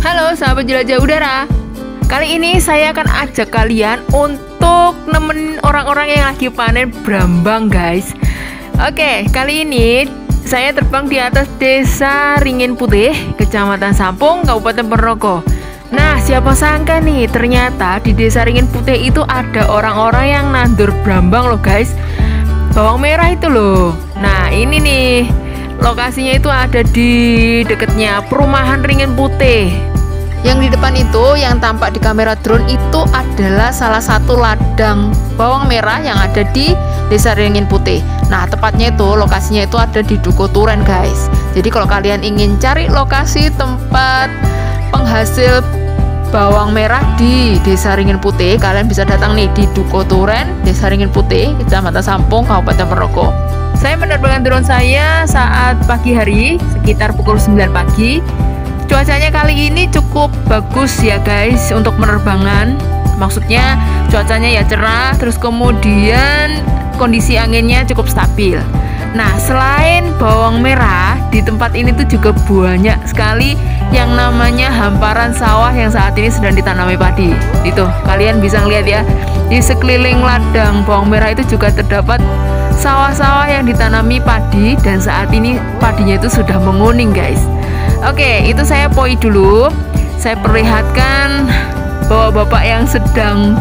Halo sahabat jelajah udara. Kali ini saya akan ajak kalian untuk nemenin orang-orang yang lagi panen brambang, guys. Oke, kali ini saya terbang di atas Desa Ringin Putih, Kecamatan Sampung, Kabupaten Ponorogo. Nah, siapa sangka nih, ternyata di Desa Ringin Putih itu ada orang-orang yang nandur brambang loh, guys. Bawang merah itu loh. Nah, ini nih lokasinya itu ada di dekatnya perumahan Ringin Putih. Yang di depan itu yang tampak di kamera drone itu adalah salah satu ladang bawang merah yang ada di Desa Ringin Putih. Nah, tepatnya itu lokasinya itu ada di Duko Turen, guys. Jadi kalau kalian ingin cari lokasi tempat penghasil bawang merah di Desa Ringin Putih, kalian bisa datang nih di Duko Turen, Desa Ringin Putih, Kecamatan Sampung, Kabupaten Ponorogo. Saya menerbangkan drone saya saat pagi hari, sekitar pukul 9 pagi. Cuacanya kali ini cukup bagus ya, guys, untuk penerbangan. Maksudnya cuacanya ya cerah, terus kemudian kondisi anginnya cukup stabil. Nah, selain bawang merah, di tempat ini tuh juga banyak sekali yang namanya hamparan sawah yang saat ini sedang ditanami padi. Itu, kalian bisa ngeliat ya, di sekeliling ladang bawang merah itu juga terdapat sawah-sawah yang ditanami padi, dan saat ini padinya itu sudah menguning, guys. Oke, itu saya poi dulu. Saya perlihatkan bapak-bapak yang sedang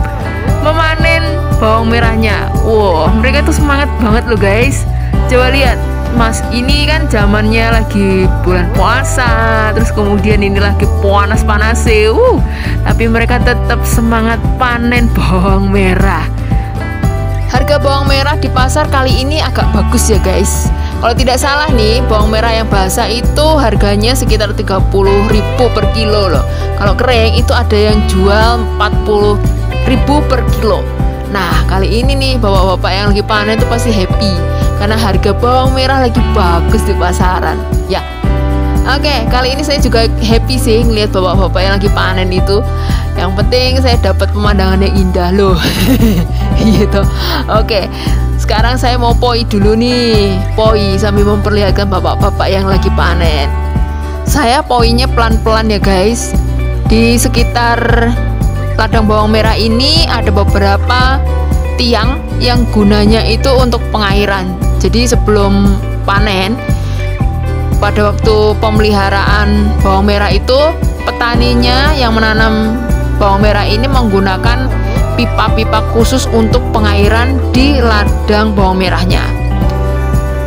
memanen bawang merahnya. Wow, mereka tuh semangat banget loh, guys. Coba lihat, Mas, ini kan zamannya lagi bulan puasa, terus kemudian ini lagi panas-panasnya. Tapi mereka tetap semangat panen bawang merah. Harga bawang merah di pasar kali ini agak bagus ya, guys. Kalau tidak salah nih, bawang merah yang basah itu harganya sekitar 30.000 per kilo loh. Kalau kering itu ada yang jual 40.000 per kilo. Nah, kali ini nih bapak-bapak yang lagi panen itu pasti happy karena harga bawang merah lagi bagus di pasaran. Ya. Oke, kali ini saya juga happy sih ngelihat bapak-bapak yang lagi panen itu. Yang penting saya dapat pemandangan yang indah loh. Gitu. Oke, sekarang saya mau poi dulu nih. Poi sambil memperlihatkan bapak-bapak yang lagi panen. Saya poinya pelan-pelan ya, guys. Di sekitar ladang bawang merah ini ada beberapa tiang yang gunanya itu untuk pengairan. Jadi sebelum panen, pada waktu pemeliharaan bawang merah itu, petaninya yang menanam bawang merah ini menggunakan pipa-pipa khusus untuk pengairan di ladang bawang merahnya.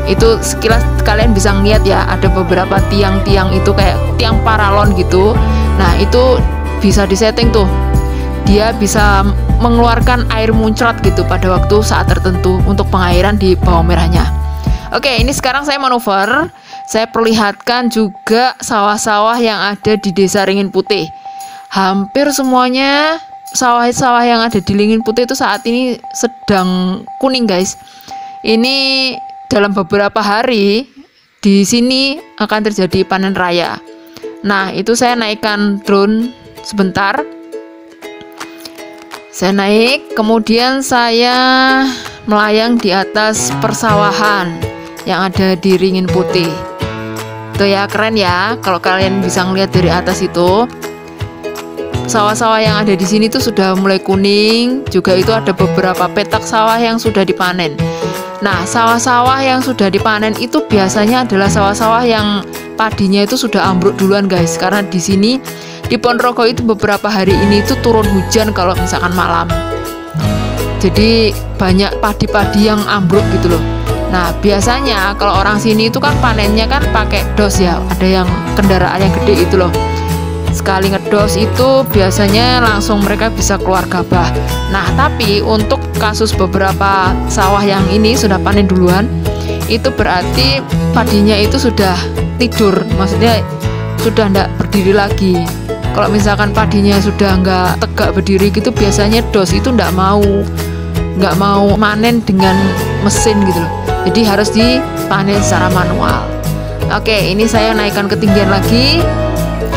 Itu sekilas kalian bisa ngeliat ya, ada beberapa tiang-tiang itu kayak tiang paralon gitu. Nah, itu bisa disetting tuh, dia bisa mengeluarkan air muncrat gitu pada waktu saat tertentu untuk pengairan di bawang merahnya. Oke, ini sekarang saya manuver. Saya perlihatkan juga sawah-sawah yang ada di Desa Ringin Putih. Hampir semuanya sawah-sawah yang ada di Ringin Putih itu saat ini sedang kuning, guys. Ini dalam beberapa hari di sini akan terjadi panen raya. Nah, itu saya naikkan drone sebentar. Saya naik, kemudian saya melayang di atas persawahan yang ada di Ringin Putih. Tuh ya, keren ya. Kalau kalian bisa ngeliat dari atas itu, sawah-sawah yang ada di sini tuh sudah mulai kuning. Juga itu ada beberapa petak sawah yang sudah dipanen. Nah, sawah-sawah yang sudah dipanen itu biasanya adalah sawah-sawah yang padinya itu sudah ambruk duluan, guys. Karena di sini di Ponorogo itu beberapa hari ini itu turun hujan kalau misalkan malam. Jadi banyak padi-padi yang ambruk gitu loh. Nah, biasanya kalau orang sini itu kan panennya kan pakai dos ya. Ada yang kendaraan yang gede itu loh. Sekali ngedos itu biasanya langsung mereka bisa keluar gabah. Nah, tapi untuk kasus beberapa sawah yang ini sudah panen duluan, itu berarti padinya itu sudah tidur. Maksudnya sudah tidak berdiri lagi. Kalau misalkan padinya sudah nggak tegak berdiri gitu, biasanya dos itu nggak mau manen dengan mesin gitu loh. Jadi harus dipanen secara manual. Oke, ini saya naikkan ketinggian lagi.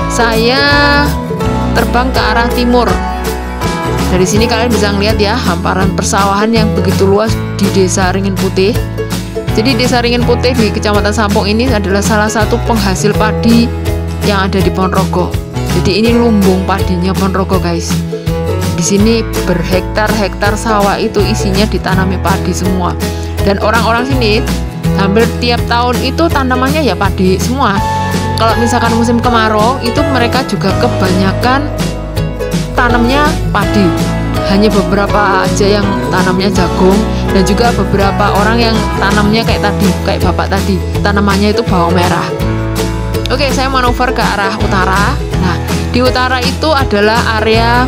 Saya terbang ke arah timur. Dari sini kalian bisa ngeliat ya hamparan persawahan yang begitu luas di Desa Ringin Putih. Jadi Desa Ringin Putih di Kecamatan Sampung ini adalah salah satu penghasil padi yang ada di Ponorogo. Jadi ini lumbung padinya Ponorogo guys. Di sini berhektar-hektar sawah itu isinya ditanami padi semua. Dan orang-orang sini hampir tiap tahun itu tanamannya ya padi semua. Kalau misalkan musim kemarau itu mereka juga kebanyakan tanamnya padi. Hanya beberapa aja yang tanamnya jagung, dan juga beberapa orang yang tanamnya kayak tadi, kayak bapak tadi, tanamannya itu bawang merah. Oke, saya manuver ke arah utara. Nah, di utara itu adalah area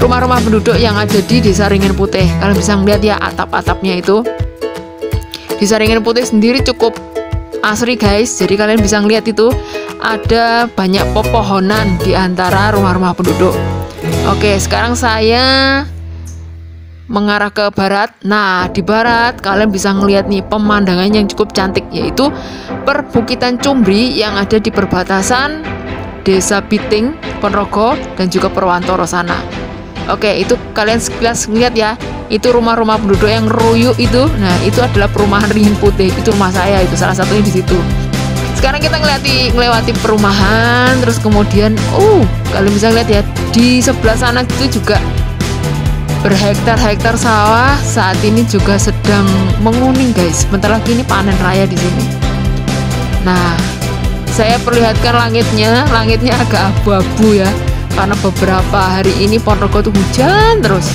rumah-rumah penduduk yang ada di Desa Ringin Putih. Kalian bisa melihat ya atap-atapnya itu. Desa Ringin Putih sendiri cukup asri guys. Jadi kalian bisa melihat itu ada banyak pepohonan di antara rumah-rumah penduduk. Oke, sekarang saya mengarah ke barat. Nah, di barat kalian bisa ngelihat nih pemandangan yang cukup cantik, yaitu perbukitan Cumbri yang ada di perbatasan Desa Biting, Ponorogo, dan juga Purwantoro sana. Oke, itu kalian sekilas lihat ya, itu rumah-rumah penduduk yang ruyuk itu. Nah, itu adalah perumahan Ringin Putih. Itu rumah saya, itu salah satunya di situ. Sekarang kita ngelewati perumahan, terus kemudian, kalian bisa lihat ya, di sebelah sana itu juga berhektar-hektar sawah. Saat ini juga sedang menguning guys. Bentar lagi ini panen raya di sini. Nah, saya perlihatkan langitnya agak abu-abu ya, karena beberapa hari ini Ponorogo tuh hujan terus.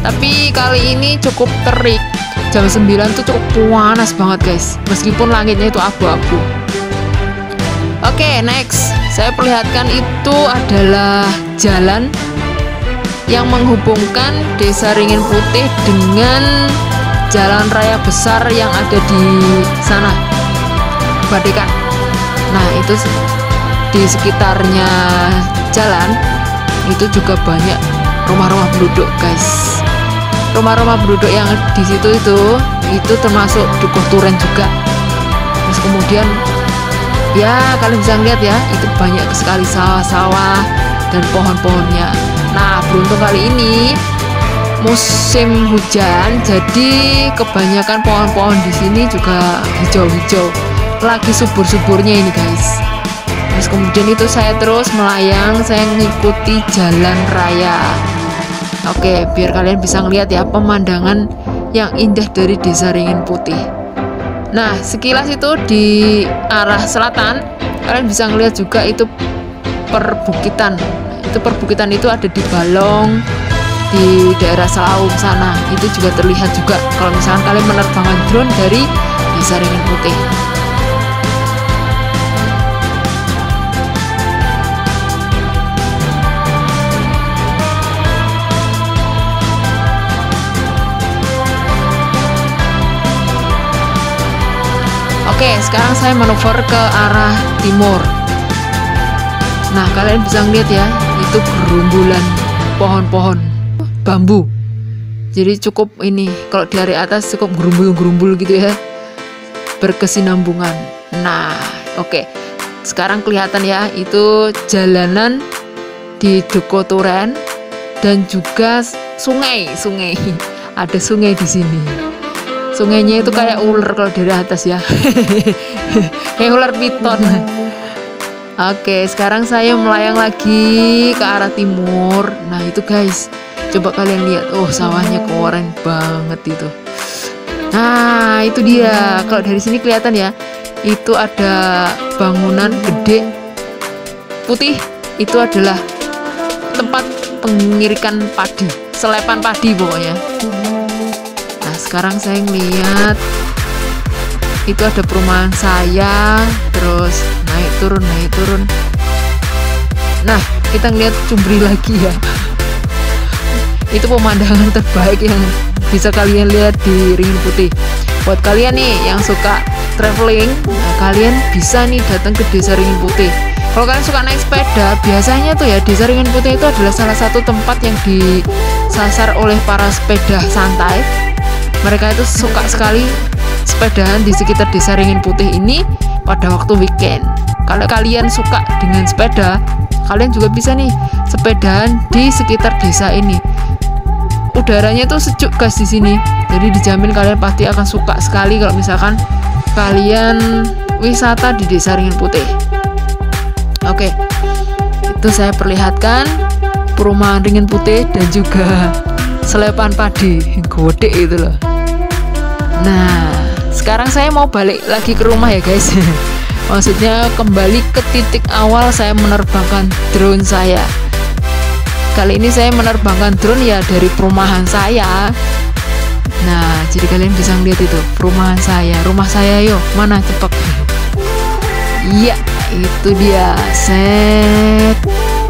Tapi kali ini cukup terik. Jam 9 tuh cukup panas banget guys, meskipun langitnya itu abu-abu. Oke, next saya perlihatkan itu adalah jalan yang menghubungkan Desa Ringin Putih dengan jalan raya besar yang ada di sana, Badekan. Nah, itu di sekitarnya jalan itu juga banyak rumah-rumah penduduk guys. Rumah-rumah penduduk yang di situ itu termasuk Dukuh Turen juga. Terus kemudian ya kalian bisa lihat ya, itu banyak sekali sawah-sawah dan pohon-pohonnya. Nah, beruntung kali ini musim hujan, jadi kebanyakan pohon-pohon di sini juga hijau-hijau, lagi subur-suburnya ini guys. Terus kemudian itu saya terus melayang, saya mengikuti jalan raya. Oke, biar kalian bisa ngeliat ya pemandangan yang indah dari Desa Ringin Putih. Nah, sekilas itu di arah selatan kalian bisa ngeliat juga itu perbukitan. Itu perbukitan itu ada di Balong, di daerah Selaum sana. Itu juga terlihat juga kalau misalkan kalian menerbangkan drone dari Desa Ringin Putih. Oke, sekarang saya manuver ke arah timur. Nah, kalian bisa ngeliat ya, itu gerumbulan pohon-pohon bambu. Jadi cukup ini, kalau dari atas cukup gerumbul-gerumbul gitu ya, berkesinambungan. Nah, oke. Sekarang kelihatan ya, itu jalanan di Dukuh Turen dan juga sungai. Ada sungai di sini. Sungainya itu kayak ular kalau dari atas ya. Kayak ular piton. Oke, sekarang saya melayang lagi ke arah timur. Nah, itu guys, coba kalian lihat. Oh, sawahnya keren banget itu. Nah, itu dia. Kalau dari sini kelihatan ya, itu ada bangunan gede putih. Itu adalah tempat pengirikan padi, selepan padi pokoknya. Nah, sekarang saya ngeliat itu ada perumahan saya, terus naik turun. Nah, kita ngeliat Cumbri lagi ya. Itu pemandangan terbaik yang bisa kalian lihat di Ringin Putih. Buat kalian nih yang suka traveling, nah kalian bisa nih datang ke Desa Ringin Putih. Kalau kalian suka naik sepeda, biasanya tuh ya Desa Ringin Putih itu adalah salah satu tempat yang disasar oleh para sepeda santai. Mereka itu suka sekali sepedaan di sekitar Desa Ringin Putih ini pada waktu weekend. Kalau kalian suka dengan sepeda, kalian juga bisa nih sepedaan di sekitar desa ini. Udaranya tuh sejuk guys di sini. Jadi dijamin kalian pasti akan suka sekali kalau misalkan kalian wisata di Desa Ringin Putih. Oke. itu saya perlihatkan perumahan ringin putih dan juga selepan padi gede itu loh. Nah, sekarang saya mau balik lagi ke rumah ya guys. Maksudnya kembali ke titik awal saya menerbangkan drone saya. Kali ini saya menerbangkan drone ya dari perumahan saya. Nah, jadi kalian bisa lihat itu perumahan saya, rumah saya. Yuk, mana cepat? Iya, itu dia. Set.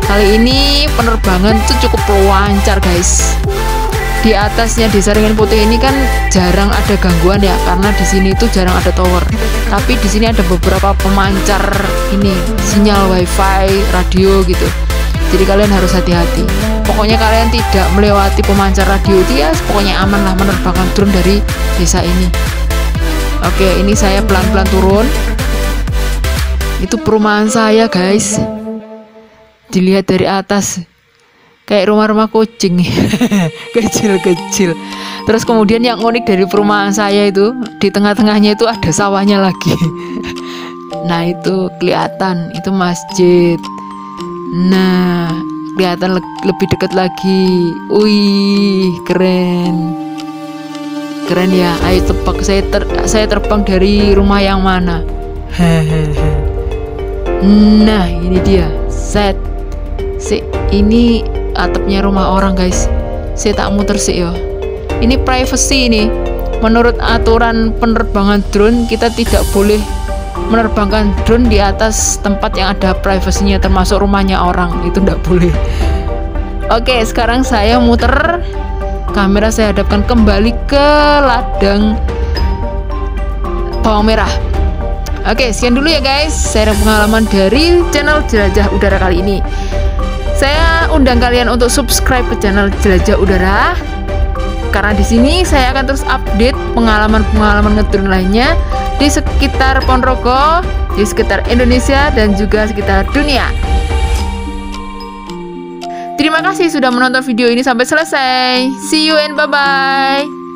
Kali ini penerbangan tuh cukup lancar guys. Di atasnya desa ringin putih ini kan jarang ada gangguan ya, karena di sini tuh jarang ada tower. Tapi di sini ada beberapa pemancar ini sinyal wifi, radio gitu. Jadi kalian harus hati-hati. Pokoknya kalian tidak melewati pemancar radio itu ya, pokoknya aman lah menerbangkan drone dari desa ini. Oke, ini saya pelan-pelan turun. Itu perumahan saya guys. Dilihat dari atas kayak rumah-rumah kucing. Kecil-kecil. Terus kemudian yang unik dari perumahan saya itu, di tengah-tengahnya itu ada sawahnya lagi. Nah, itu kelihatan, itu masjid. Nah, kelihatan lebih dekat lagi. Wih, keren. Keren ya. Ayo tebak, saya terbang dari rumah yang mana? Nah, ini dia. Set. Ini atapnya rumah orang guys. Saya tak muter sih ya. Ini privacy ini. Menurut aturan penerbangan drone, kita tidak boleh menerbangkan drone di atas tempat yang ada privasinya, termasuk rumahnya orang. Itu tidak boleh. Oke, sekarang saya muter kamera, saya hadapkan kembali ke ladang bawang merah. Oke, sekian dulu ya guys sharing pengalaman dari channel Jelajah Udara kali ini. Saya undang kalian untuk subscribe ke channel Jelajah Udara, karena di sini saya akan terus update pengalaman-pengalaman ngedrone lainnya di sekitar Ponorogo, di sekitar Indonesia, dan juga sekitar dunia. Terima kasih sudah menonton video ini sampai selesai. See you and bye-bye.